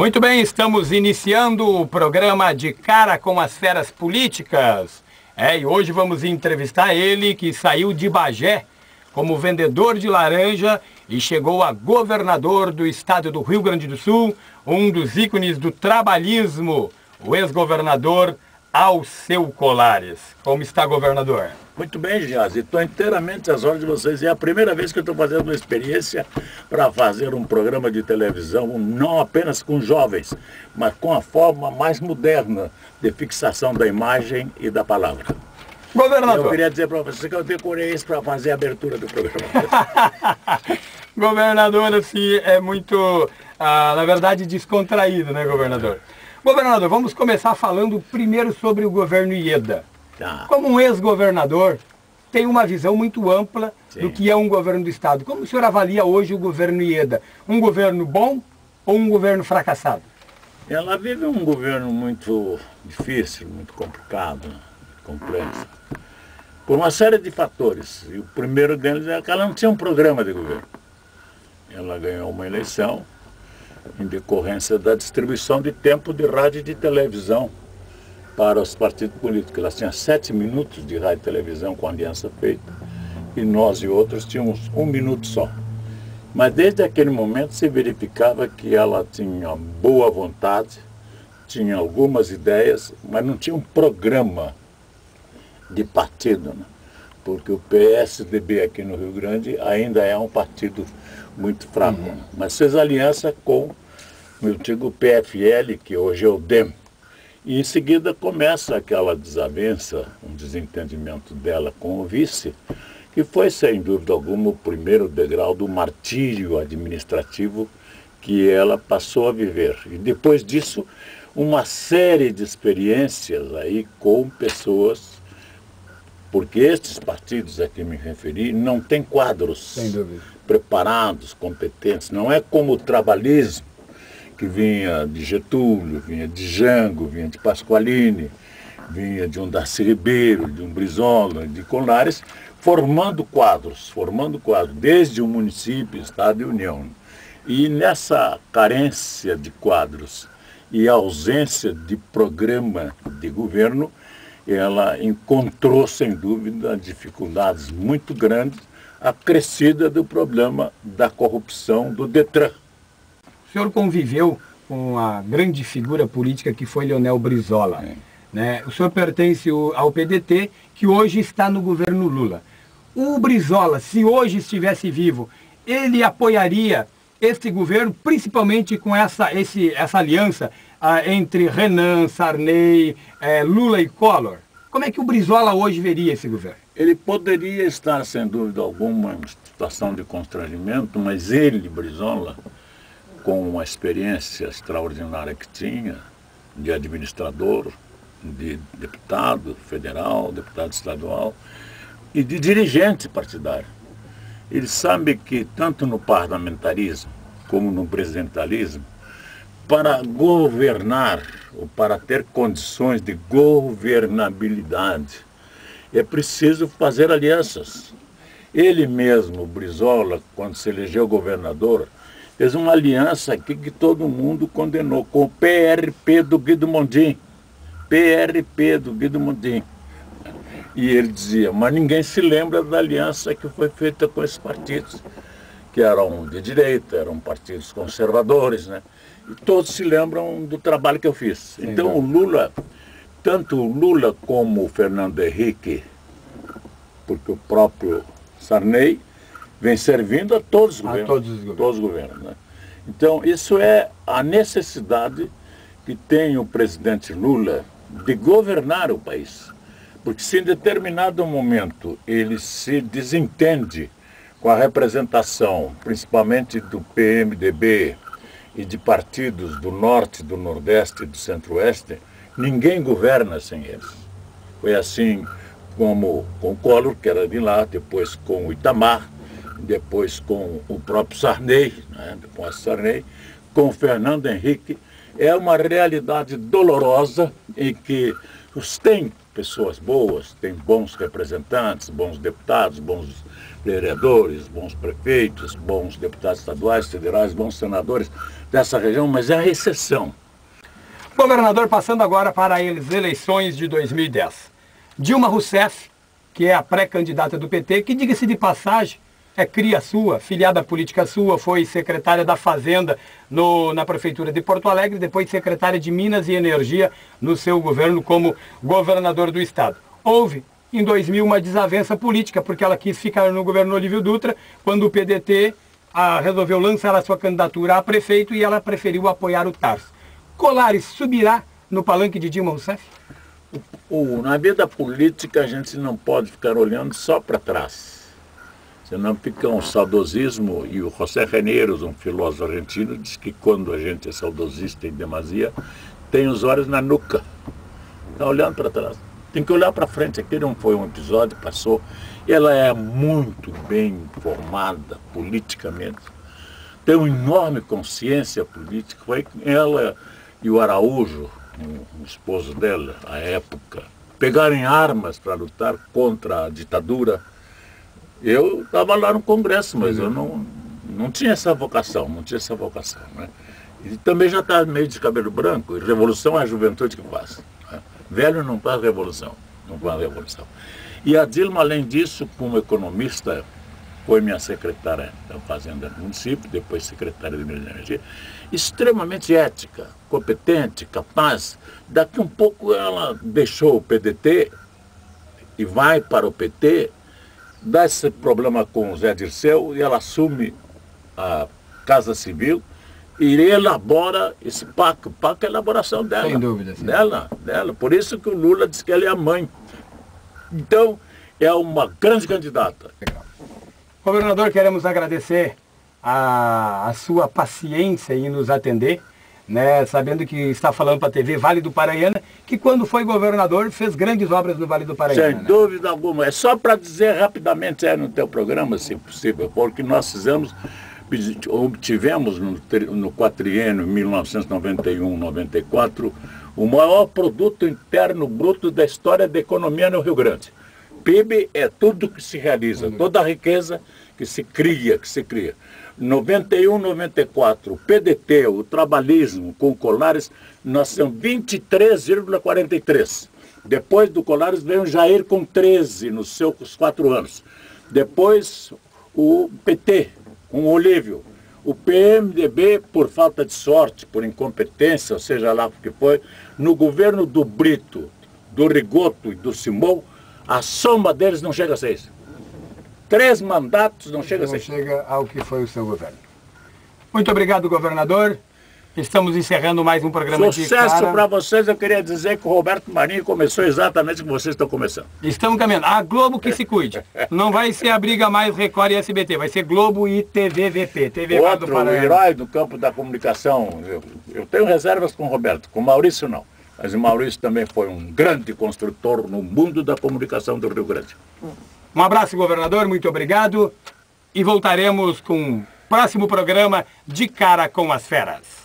Muito bem, estamos iniciando o programa De Cara com as Feras Políticas. E hoje vamos entrevistar ele, que saiu de Bagé como vendedor de laranja e chegou a governador do estado do Rio Grande do Sul, um dos ícones do trabalhismo, o ex-governador Alceu Colares. Como está, governador? Muito bem, Giaz, estou inteiramente às ordens de vocês. É a primeira vez que eu estou fazendo uma experiência para fazer um programa de televisão, não apenas com jovens, mas com a forma mais moderna de fixação da imagem e da palavra. Governador. Eu queria dizer para você que eu decorei isso para fazer a abertura do programa. Governador, assim, é muito, na verdade, descontraído, né, governador? Governador, vamos começar falando primeiro sobre o governo Ieda. Tá. Como um ex-governador, tem uma visão muito ampla do que é um governo do Estado. Como o senhor avalia hoje o governo Ieda? Um governo bom ou um governo fracassado? Ela vive um governo muito difícil, muito complicado, complexo, por uma série de fatores. E o primeiro deles é que ela não tinha um programa de governo. Ela ganhou uma eleição em decorrência da distribuição de tempo de rádio e de televisão para os partidos políticos. Ela tinha 7 minutos de rádio e televisão com a aliança feita, e nós e outros tínhamos 1 minuto só. Mas desde aquele momento se verificava que ela tinha boa vontade, tinha algumas ideias, mas não tinha um programa de partido, né? Porque o PSDB aqui no Rio Grande ainda é um partido muito fraco, né? Mas fez aliança com o antigo PFL, que hoje é o DEM. E em seguida começa aquela desavença, um desentendimento dela com o vice, que foi, sem dúvida alguma, o primeiro degrau do martírio administrativo que ela passou a viver. E depois disso, uma série de experiências aí com pessoas, porque estes partidos a que me referi não têm quadros preparados, competentes. Não é como o trabalhismo, que vinha de Getúlio, vinha de Jango, vinha de Pasqualini, vinha de um Darcy Ribeiro, de um Brizola, de Colares, formando quadros, desde o município, Estado e União. E nessa carência de quadros e ausência de programa de governo, ela encontrou, sem dúvida, dificuldades muito grandes, acrescida do problema da corrupção do Detran. O senhor conviveu com a grande figura política que foi Leonel Brizola. Né? O senhor pertence ao PDT, que hoje está no governo Lula. O Brizola, se hoje estivesse vivo, ele apoiaria este governo, principalmente com essa aliança entre Renan, Sarney, Lula e Collor? Como é que o Brizola hoje veria esse governo? Ele poderia estar, sem dúvida alguma, em situação de constrangimento, mas ele, Brizola, com uma experiência extraordinária que tinha, de administrador, de deputado federal, deputado estadual e de dirigente partidário. Ele sabe que tanto no parlamentarismo como no presidencialismo, para governar ou para ter condições de governabilidade, é preciso fazer alianças. Ele mesmo, Brizola, quando se elegeu governador, fez uma aliança aqui que todo mundo condenou, com o PRP do Guido Mondin. PRP do Guido Mondin. E ele dizia, mas ninguém se lembra da aliança que foi feita com esses partidos, que eram de direita, eram partidos conservadores, né? E todos se lembram do trabalho que eu fiz. Sim, então o Lula, tanto o Lula como o Fernando Henrique, porque o próprio Sarney vem servindo a todos os governos. Todos os governos, né? Então, isso é a necessidade que tem o presidente Lula de governar o país. Porque se em determinado momento ele se desentende com a representação, principalmente do PMDB e de partidos do Norte, do Nordeste e do Centro-Oeste, ninguém governa sem eles. Foi assim como com o Collor, que era de lá, depois com o Itamar, depois com o próprio Sarney, né, com o Fernando Henrique é uma realidade dolorosa em que tem pessoas boas, tem bons representantes, bons deputados, bons vereadores, bons prefeitos, bons deputados estaduais, federais, bons senadores dessa região, mas é a exceção. Governador, passando agora para as eleições de 2010. Dilma Rousseff, que é a pré-candidata do PT, que, diga-se de passagem, é cria sua, filiada política sua, foi secretária da Fazenda na Prefeitura de Porto Alegre, depois secretária de Minas e Energia no seu governo como governador do estado. Houve, em 2000, uma desavença política, porque ela quis ficar no governo Olívio Dutra, quando o PDT resolveu lançar a sua candidatura a prefeito e ela preferiu apoiar o Tarso. Colares subirá no palanque de Dilma Rousseff? Na vida política a gente não pode ficar olhando só para trás. Senão fica um saudosismo, e o José Reneiros, um filósofo argentino, diz que quando a gente é saudosista em demasia, tem os olhos na nuca. Está olhando para trás. Tem que olhar para frente. Aqui não foi um episódio, passou. Ela é muito bem formada politicamente. Tem uma enorme consciência política. Foi ela e o Araújo, o esposo dela, à época, pegarem armas para lutar contra a ditadura. Eu estava lá no Congresso, mas eu não tinha essa vocação, né? E também já estava meio de cabelo branco, e revolução é a juventude que faz. Né? Velho não faz revolução, E a Dilma, além disso, como economista, foi minha secretária da Fazenda do município, depois secretária de Minas e Energia, extremamente ética, competente, capaz. Daqui um pouco ela deixou o PDT e vai para o PT, dá esse problema com o Zé Dirceu e ela assume a Casa Civil e elabora esse PAC. O PAC é a elaboração dela. Sem dúvida. Sim. Dela. Por isso que o Lula diz que ela é a mãe. Então, é uma grande candidata. Governador, queremos agradecer a sua paciência em nos atender, né, sabendo que está falando para a TV Vale do Paranhana, que quando foi governador fez grandes obras no Vale do Paranhana. Sem dúvida alguma. É só para dizer rapidamente no teu programa, se possível, porque nós obtivemos no quatriênio 1991-94 o maior produto interno bruto da história da economia no Rio Grande. PIB é tudo que se realiza, toda a riqueza que se cria. 91, 94, o PDT, o trabalhismo com o Colares, nós temos 23,43. Depois do Colares veio o Jair com 13 nos seus 4 anos. Depois o PT com o Olívio. O PMDB, por falta de sorte, por incompetência, ou seja lá o que foi, no governo do Brito, do Rigoto e do Simão, a soma deles não chega a 6. 3 mandatos não chega a 6. Não chega ao que foi o seu governo. Muito obrigado, governador. Estamos encerrando mais um programa de Cara. Sucesso para vocês. Eu queria dizer que o Roberto Marinho começou exatamente como vocês estão começando. Estamos caminhando. A Globo que se cuide. Não vai ser a briga mais Record e SBT. Vai ser Globo e TVVP. TV Outro herói do campo da comunicação. Eu tenho reservas com o Roberto. Com o Maurício, não. Mas o Maurício também foi um grande construtor no mundo da comunicação do Rio Grande. Um abraço, governador, muito obrigado. E voltaremos com o próximo programa de Cara com as Feras.